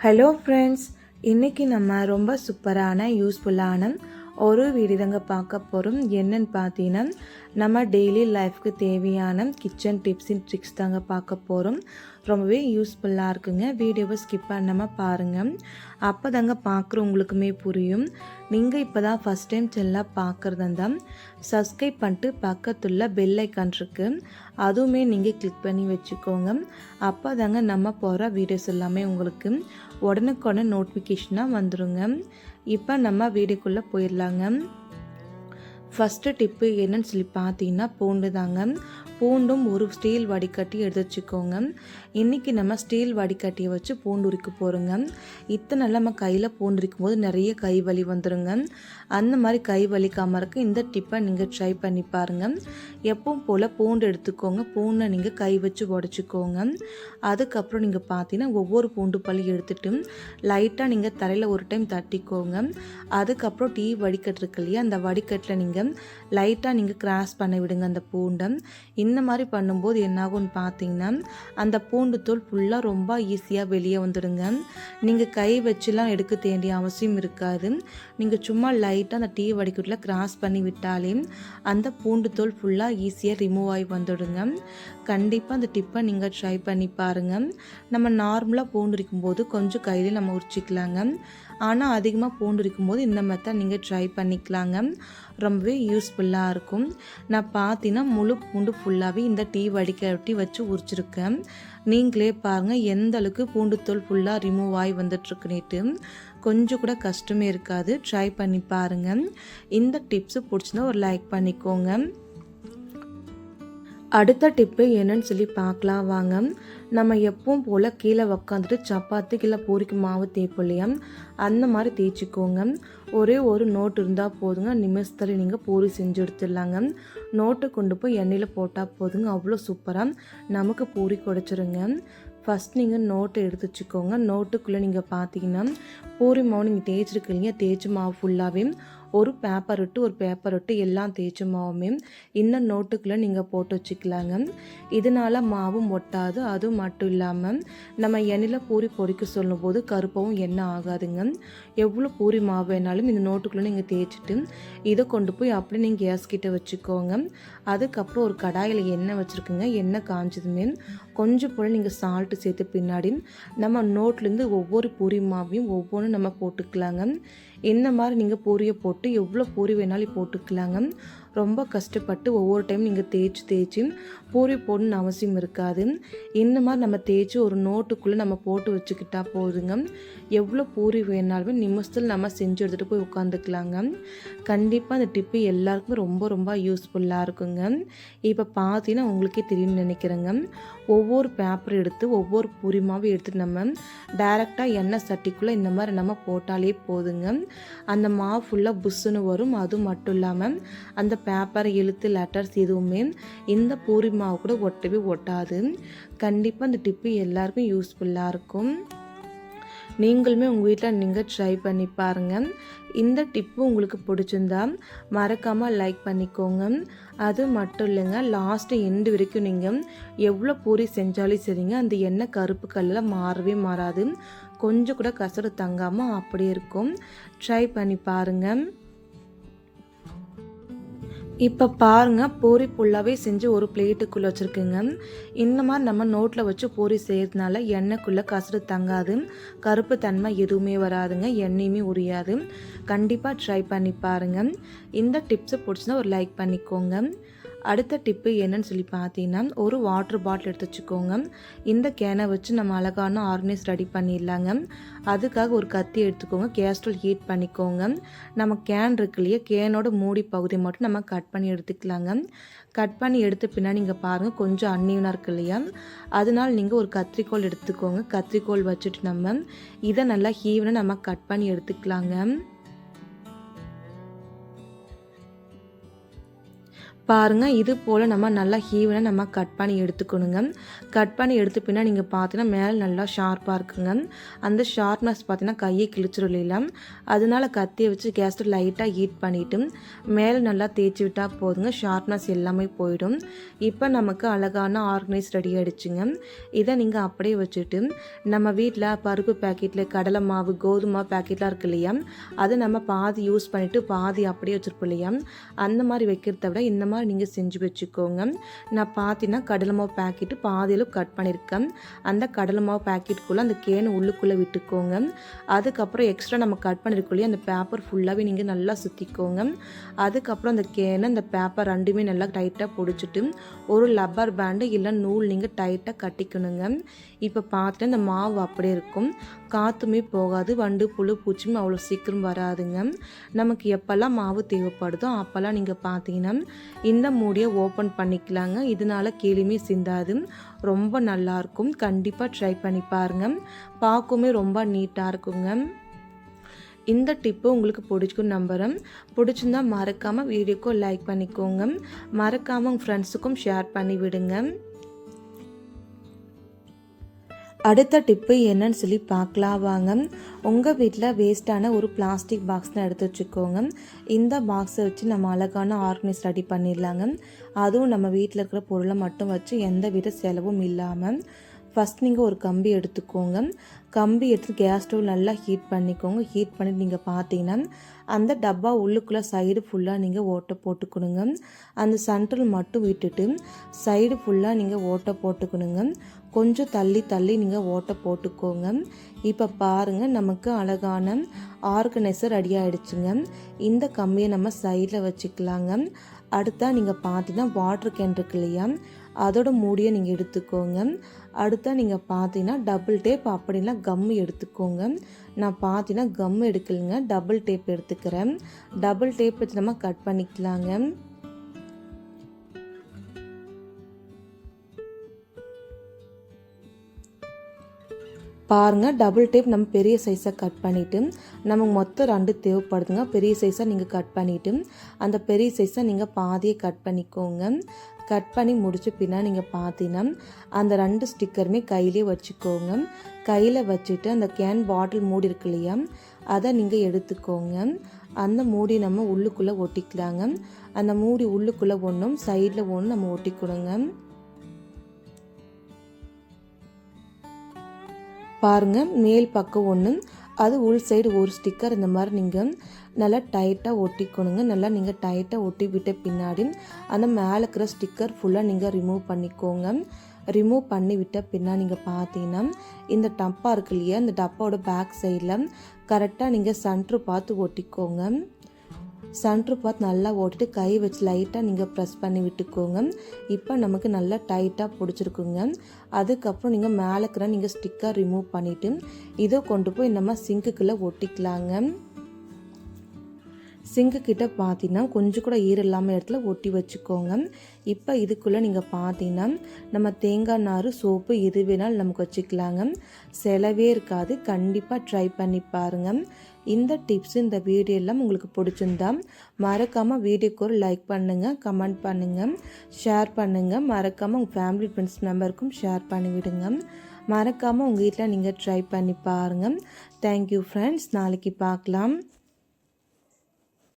Hello friends, இன்றைக்கி நம்ம ரொம்ப சூப்பரான யூஸ்ஃபுல்லான ஒரு வீடியோ தாங்க பார்க்க போகிறோம். என்னன்னு பார்த்தீங்கன்னா, நம்ம டெய்லி லைஃப்க்கு தேவையான கிச்சன் டிப்ஸ் அண்ட் ட்ரிக்ஸ் தாங்க பார்க்க போகிறோம். ரொம்பவே யூஸ்ஃபுல்லாக இருக்குங்க. வீடியோவை ஸ்கிப் பண்ணாமல் பாருங்கள். அப்போ தாங்க பார்க்குறவங்களுக்குமே புரியும். நீங்கள் இப்போ தான் ஃபஸ்ட் டைம் சேனலாக பார்க்குறதா இருந்தால் சப்ஸ்கிரைப் பண்ணிட்டு பக்கத்துள்ள பெல் ஐக்கான் இருக்குது, அதுவுமே நீங்கள் கிளிக் பண்ணி வச்சுக்கோங்க. அப்போ தாங்க நம்ம போகிற வீடியோஸ் எல்லாமே உங்களுக்கு உடனுக்குடனே நோட்டிஃபிகேஷனாக வந்துடுங்க. இப்போ நம்ம வீடியோக்குள்ளே போயிடலாங்க. ஃபஸ்ட்டு டிப்பு என்னன்னு சொல்லி பார்த்தீங்கன்னா, பூண்டு தாங்க. பூண்டும் ஒரு ஸ்டீல் வடிகட்டி எடுத்து வச்சுக்கோங்க. இன்றைக்கி நம்ம ஸ்டீல் வடிகட்டியை வச்சு பூண்டு உரிக்க போகிறோங்க. இத்தனை நம்ம கையில் பூண்டு உரிக்கும் போது நிறைய கை வலி வந்துடுங்க. அந்த மாதிரி கை வலிக்காமல் இருக்க இந்த டிப்பை நீங்கள் ட்ரை பண்ணி பாருங்கள். எப்பவும் போல் பூண்டு எடுத்துக்கோங்க. பூண்டை நீங்கள் கை வச்சு உடச்சிக்கோங்க. அதுக்கப்புறம் நீங்கள் பார்த்தீங்கன்னா ஒவ்வொரு பூண்டு பள்ளி எடுத்துகிட்டு லைட்டாக நீங்கள் தரையில் ஒரு டைம் தட்டிக்கோங்க. அதுக்கப்புறம் டீ வடிகட்டு இருக்கு இல்லையா, அந்த வடிகட்டில் நீங்கள் லைட்டாக நீங்கள் கிராஸ் பண்ண விடுங்க அந்த பூண்டை. இந்த மாதிரி பண்ணும்போது என்னாகும்னு பார்த்தீங்கன்னா, அந்த பூண்டு தூள் ஃபுல்லாக ரொம்ப ஈஸியாக வெளியே வந்துடுங்க. நீங்கள் கை வச்சுலாம் எடுக்க வேண்டிய அவசியம் இருக்காது. நீங்கள் சும்மா லைட்டாக அந்த டீ வடிகட்டில் கிராஸ் பண்ணி விட்டாலே அந்த பூண்டு தூள் ஃபுல்லாக ஈஸியாக ரிமூவ் ஆகி வந்துடுங்க. கண்டிப்பாக அந்த டிப்பை நீங்கள் ட்ரை பண்ணி பாருங்கள். நம்ம நார்மலாக பூண்டு இருக்கும்போது கொஞ்சம் கையிலே நம்ம உரிச்சிக்கலாங்க. ஆனால் அதிகமாக பூண்டு இருக்கும்போது இந்த மெத்தட் நீங்கள் ட்ரை பண்ணிக்கலாங்க. ரொம்பவே யூஸ்ஃபுல்லாக இருக்கும். நான் பார்த்தீங்கன்னா முழு பூண்டு ஃபுல்லாகவே இந்த டீ வடிகட்டி வச்சு உரிச்சிருக்கேன். நீங்களே பாருங்கள் எந்த அளவுக்கு பூண்டு தோல் ஃபுல்லாக ரிமூவ் ஆகி வந்துட்டுருக்குன்னுட்டு. கொஞ்சம் கூட கஷ்டமே இருக்காது. ட்ரை பண்ணி பாருங்கள். இந்த டிப்ஸு பிடிச்சிருந்தா ஒரு லைக் பண்ணிக்கோங்க. அடுத்த டிப்பு என்னன்னு சொல்லி பார்க்கலாம் வாங்க. நம்ம எப்பவும் போல் கீழே உக்காந்துட்டு சப்பாத்தி கீழே பூரிக்கு மாவு தேய்ப்போம் இல்லையா, அந்த மாதிரி தேய்ச்சிக்கோங்க. ஒரே ஒரு நோட்டு இருந்தால் போதுங்க, நிமிஷத்தில் நீங்கள் பூரி செஞ்சு எடுத்துடலாங்க. நோட்டை கொண்டு போய் எண்ணெயில் போட்டால் போதுங்க, அவ்வளோ சூப்பராக நமக்கு பூரி குடைச்சிருங்க. ஃபஸ்ட் நீங்கள் நோட்டை எடுத்து வச்சுக்கோங்க. நோட்டுக்குள்ளே நீங்கள் பார்த்தீங்கன்னா பூரி மாவு நீங்கள் தேய்ச்சிருக்கீங்க, தேய்ச்சி மாவு ஃபுல்லாகவே ஒரு பேப்பர் விட்டு எல்லாம் தேய்ச்ச மாவுமே இந்த நோட்டுக்குள்ளே நீங்கள் போட்டு வச்சுக்கலாங்க. இதனால் மாவும் ஒட்டாது. அதுவும் மட்டும் இல்லாமல் நம்ம எண்ணெயில் பூரி பொரிக்க சொல்லும் போது கருப்பாகவும் எண்ணெய் ஆகாதுங்க. எவ்வளோ பூரி மாவு வேணாலும் இந்த நோட்டுக்குள்ளே நீங்கள் தேய்ச்சிட்டு இதை கொண்டு போய் அப்படியே நீங்கள் கேஸ் கிட்ட வச்சுக்கோங்க. அதுக்கப்புறம் ஒரு கடாயில் எண்ணெய் வச்சுருக்குங்க. எண்ணெய் காஞ்சதுமே கொஞ்சம் போல் நீங்கள் சால்ட்டு சேர்த்து பின்னாடி நம்ம நோட்லேருந்து ஒவ்வொரு பூரி மாவையும் ஒவ்வொன்றும் நம்ம போட்டுக்கலாங்க. இந்த மாதிரி நீங்கள் பூரியை போட்டு எவ்வளோ பூரி வேணாலும் போட்டுக்கலாங்க. ரொம்ப கஷ்டப்பட்டு ஒவ்வொரு டைம் நீங்கள் தேய்ச்சி பூரி போடணுன்னு அவசியம் இருக்காது. இந்த மாதிரி நம்ம தேய்ச்சி ஒரு நோட்டுக்குள்ளே நம்ம போட்டு வச்சுக்கிட்டா போதுங்க. எவ்வளோ பூரி வேணாலுமே நிமிஷத்தில் நம்ம செஞ்சு எடுத்துகிட்டு போய் உட்காந்துக்கலாங்க. கண்டிப்பாக அந்த டிப்பு எல்லாருக்குமே ரொம்ப ரொம்ப யூஸ்ஃபுல்லாக இருக்குங்க. இப்போ பார்த்தீங்கன்னா உங்களுக்கே தெரியும்னு நினைக்கிறேங்க. ஒவ்வொரு பேப்பர் எடுத்து ஒவ்வொரு பூரி மாவு எடுத்துகிட்டு நம்ம டைரெக்டாக எண்ணெய் சட்டிக்குள்ளே இந்த மாதிரி நம்ம போட்டாலே போதுங்க. அந்த மாவு ஃபுல்லாக புஷ்ஷுன்னு வரும். அதுவும் மட்டும் இல்லாமல் அந்த பேப்பர் எழுத்து லெட்டர்ஸ் எதுவுமே இந்த பூரி மாவு கூட ஒட்டவே ஒட்டாது. கண்டிப்பாக அந்த டிப்பு எல்லாருக்கும் யூஸ்ஃபுல்லாக இருக்கும். நீங்களுமே உங்கள் வீட்டில் நீங்கள் ட்ரை பண்ணி பாருங்கள். இந்த டிப்பு உங்களுக்கு பிடிச்சிருந்தா மறக்காமல் லைக் பண்ணிக்கோங்க. அது மட்டும் இல்லைங்க, லாஸ்ட்டு எண்டு வரைக்கும் நீங்கள் எவ்வளோ பூரி செஞ்சாலும் சரிங்க, அந்த எண்ணெய் கருப்பு கல்லில் மாறவே மாறாது. கொஞ்சம் கூட கசடு தங்காமல் அப்படியே இருக்கும். ட்ரை பண்ணி பாருங்கள். இப்போ பாருங்கள், பூரி ஃபுல்லாகவே செஞ்சு ஒரு பிளேட்டுக்குள்ளே வச்சுருக்குங்க. இந்த மாதிரி நம்ம நோட்டில் வச்சு பூரி செய்கிறதுனால எண்ணெய்க்குள்ளே கசடு தங்காது, கருப்பு தன்மை எதுவுமே வராதுங்க, எண்ணெயுமே உரியாது. கண்டிப்பாக ட்ரை பண்ணி பாருங்கள். இந்த டிப்ஸை பிடிச்சினா ஒரு லைக் பண்ணிக்கோங்க. அடுத்த டிப்பு என்னன்னு சொல்லி பார்த்தீங்கன்னா, ஒரு வாட்டர் பாட்டில் எடுத்து வச்சுக்கோங்க. இந்த கேனை வச்சு நம்ம அழகான ஆர்கனைஸ் ரெடி பண்ணிடலாங்க. அதுக்காக ஒரு கத்தி எடுத்துக்கோங்க. கேஸ்ட்ரோல் ஹீட் பண்ணிக்கோங்க. நம்ம கேன் இருக்கு இல்லையா, கேனோட மூடி பகுதியை மட்டும் நம்ம கட் பண்ணி எடுத்துக்கலாங்க. கட் பண்ணி எடுத்த பின்னாடி நீங்கள் பாருங்கள் கொஞ்சம் அன்னியூனாக இருக்கு இல்லையா, அதனால் நீங்கள் ஒரு கத்திரிக்கோல் எடுத்துக்கோங்க. கத்திரிக்கோல் வச்சுட்டு நம்ம இதை நல்லா ஈவனாக நம்ம கட் பண்ணி எடுத்துக்கலாங்க. பாருங்கள், இது போல் நம்ம நல்லா ஈவனாக நம்ம கட் பண்ணி எடுத்துக்கணுங்க. கட் பண்ணி எடுத்து பின்னா நீங்கள் பார்த்தீங்கன்னா மேலே நல்லா ஷார்ப்பாக இருக்குங்க. அந்த ஷார்ப்னஸ் பார்த்தீங்கன்னா கையை கிழிச்சிடும் இல்லைங்களா, அதனால கத்தியை வச்சு கேஸில் லைட்டாக ஹீட் பண்ணிவிட்டு மேலே நல்லா தேய்ச்சி விட்டால் போதுங்க. ஷார்ப்னஸ் எல்லாமே போயிடும். இப்போ நமக்கு அழகான ஆர்கனைஸ் ரெடி ஆகிடுச்சுங்க. இதை நீங்கள் அப்படியே வச்சுட்டு நம்ம வீட்டில் பருப்பு பேக்கெட்டில் கடலை மாவு கோதுமை மாவு பேக்கெட்லாம் இருக்குது இல்லையா, அதை நம்ம பாதி யூஸ் பண்ணிவிட்டு பாதி அப்படியே வச்சுருப்போம் இல்லையா, அந்த மாதிரி வைக்கிறத விட இந்த மாதிரி நீங்கள் செஞ்சு வச்சுக்கோங்க. நான் பார்த்தீங்கன்னா கடலை மாவு பேக்கெட்டு பாதியில் கட் பண்ணியிருக்கேன். அந்த கடலை மாவு பேக்கெட்டுக்குள்ளே அந்த கேனை உள்ளுக்குள்ளே விட்டுக்கோங்க. அதுக்கப்புறம் எக்ஸ்ட்ரா நம்ம கட் பண்ணியிருக்கோம் இல்லையா, அந்த பேப்பர் ஃபுல்லாகவே நீங்கள் நல்லா சுற்றிக்கோங்க. அதுக்கப்புறம் அந்த கேனை அந்த பேப்பர் ரெண்டுமே நல்லா டைட்டாக பிடிச்சிட்டு ஒரு லப்பர் பேண்டு இல்லை நூல் நீங்கள் டைட்டாக கட்டிக்கணுங்க. இப்போ பார்த்துட்டு இந்த மாவு அப்படியே இருக்கும், காற்றுமே போகாது, வண்டு புழு பூச்சியும் அவ்வளோ சீக்கிரம் வராதுங்க. நமக்கு எப்போல்லாம் மாவு தேவைப்படுதோ அப்போல்லாம் நீங்கள் பார்த்தீங்கன்னா இந்த மூடியை ஓப்பன் பண்ணிக்கலாங்க. இதனால கீழேயுமே சிந்தாது, ரொம்ப நல்லாயிருக்கும். கண்டிப்பாக ட்ரை பண்ணி பாருங்கள். பார்க்கவுமே ரொம்ப நீட்டாக இருக்குங்க. இந்த டிப்பு உங்களுக்கு பிடிச்சிக்கும் நம்புகிறேன். பிடிச்சிருந்தா மறக்காமல் வீடியோக்கும் லைக் பண்ணிக்கோங்க. மறக்காமல் உங்கள் ஃப்ரெண்ட்ஸுக்கும் ஷேர் பண்ணி விடுங்க. அடுத்த டிப்பு என்னன்னு சொல்லி பார்க்கலாம் வாங்க. உங்கள் வீட்டில் வேஸ்ட்டான ஒரு பிளாஸ்டிக் பாக்ஸ் தான் எடுத்து வச்சுக்கோங்க. இந்த பாக்ஸை வச்சு நம்ம அழகான ஆர்கனைஸ் ரெடி பண்ணிடலாங்க. அதுவும் நம்ம வீட்டில் இருக்கிற பொருளை மட்டும் வச்சு எந்த வித செலவும் இல்லாமல். ஃபஸ்ட் நீங்கள் ஒரு கம்பி எடுத்துக்கோங்க. கம்பி எடுத்து கேஸ் ஸ்டவ் நல்லா ஹீட் பண்ணிக்கோங்க. ஹீட் பண்ணிட்டு நீங்கள் பார்த்தீங்கன்னா அந்த டப்பா உள்ளுக்குள்ளே சைடு ஃபுல்லாக நீங்கள் ஓட்டை போட்டுக்கணுங்க. அந்த சென்ட்ரல் மட்டும் விட்டுட்டு சைடு ஃபுல்லாக நீங்கள் ஓட்டை போட்டுக்கணுங்க. கொஞ்சம் தள்ளி தள்ளி நீங்கள் ஓட்டை போட்டுக்கோங்க. இப்போ பாருங்கள், நமக்கு அழகான ஆர்கனைசர் ரெடி ஆகிடுச்சுங்க. இந்த கம்பியை நம்ம சைடில் வச்சுக்கலாங்க. அடுத்தா நீங்கள் பார்த்தீங்கன்னா வாட்டர் கேன் இருக்கு இல்லையா, அதோட மூடியை நீங்கள் எடுத்துக்கோங்க. அடுத்தா நீங்கள் பார்த்தீங்கன்னா டபுள் டேப் அப்படின்னா கம் எடுத்துக்கோங்க. நான் பார்த்தீங்கன்னா கம் எடுக்கலைங்க, டபுள் டேப் எடுத்துக்கிறேன். டபுள் டேப் வச்சு நம்ம கட் பண்ணிக்கலாங்க. பாருங்கள், டபுள் டேப் நம்ம பெரிய சைஸாக கட் பண்ணிவிட்டு நமக்கு மொத்தம் 2 தேவைப்படுதுங்க. பெரிய சைஸாக நீங்கள் கட் பண்ணிவிட்டு அந்த பெரிய சைஸாக நீங்கள் பாதியை கட் பண்ணிக்கோங்க. கட் பண்ணி முடிச்ச பின்னா நீங்கள் பார்த்தீங்கன்னா அந்த 2 ஸ்டிக்கருமே கையிலே வச்சுக்கோங்க. கையில் வச்சுட்டு அந்த கேன் பாட்டில் மூடி இருக்கு இல்லையா, அதை நீங்கள் எடுத்துக்கோங்க. அந்த மூடி நம்ம உள்ளுக்குள்ளே ஒட்டிக்கலாங்க. அந்த மூடி உள்ளுக்குள்ளே ஒன்றும் சைடில் ஒன்றும் நம்ம ஒட்டிக்கணுங்க. பாருங்கள், மேல் பக்கம் ஒன்று, அது உள் சைடு ஒரு ஸ்டிக்கர். இந்த மாதிரி நீங்கள் நல்லா டைட்டாக ஒட்டிக்கணுங்க. நல்லா நீங்கள் டைட்டாக ஒட்டி விட்ட பின்னாடி அந்த மேலே இருக்கிற ஸ்டிக்கர் ஃபுல்லாக நீங்கள் ரிமூவ் பண்ணிக்கோங்க. ரிமூவ் பண்ணி விட்ட பின்னாடி நீங்கள் பார்த்தீங்கன்னா இந்த டப்பா இருக்கு இல்லையா, இந்த டப்பாவோட பேக் சைடில் கரெக்டாக நீங்கள் சென்ட்ரு பார்த்து ஒட்டிக்கோங்க. சென்ட்ரு பார்த்து நல்லா ஓட்டிட்டு கை வச்சு லைட்டாக நீங்கள் ப்ரெஸ் பண்ணி விட்டுக்கோங்க. இப்போ நமக்கு நல்லா டைட்டாக பிடிச்சிருக்குங்க. அதுக்கப்புறம் நீங்கள் மேலே இருக்கிற நீங்கள் ஸ்டிக்கர் ரிமூவ் பண்ணிவிட்டு இதை கொண்டு போய் நம்ம சிங்க்குள்ளே ஒட்டிக்கலாங்க. சிங்க்கு கிட்ட பார்த்தீங்கன்னா கொஞ்சம் கூட ஈரம் இல்லாமல் இடத்துல ஒட்டி வச்சுக்கோங்க. இப்போ இதுக்குள்ளே நீங்கள் பார்த்தீங்கன்னா நம்ம தேங்காய் நார் சோப்பு எது வேணாலும் நமக்கு வச்சுக்கலாங்க. செலவே இருக்காது. கண்டிப்பாக ட்ரை பண்ணி பாருங்கள். இந்த டிப்ஸ் இந்த வீடியோ எல்லாம் உங்களுக்கு பிடிச்சிருந்தா மறக்காமல் வீடியோக்கு ஒரு லைக் பண்ணுங்கள், கமெண்ட் பண்ணுங்கள், ஷேர் பண்ணுங்கள். மறக்காமல் உங்கள் ஃபேமிலி ஃப்ரெண்ட்ஸ் மெம்பருக்கும் ஷேர் பண்ணிவிடுங்க. மறக்காமல் உங்கள் வீட்டில் நீங்கள் ட்ரை பண்ணி பாருங்கள். Thank you friends. நாளைக்கு பார்க்கலாம்.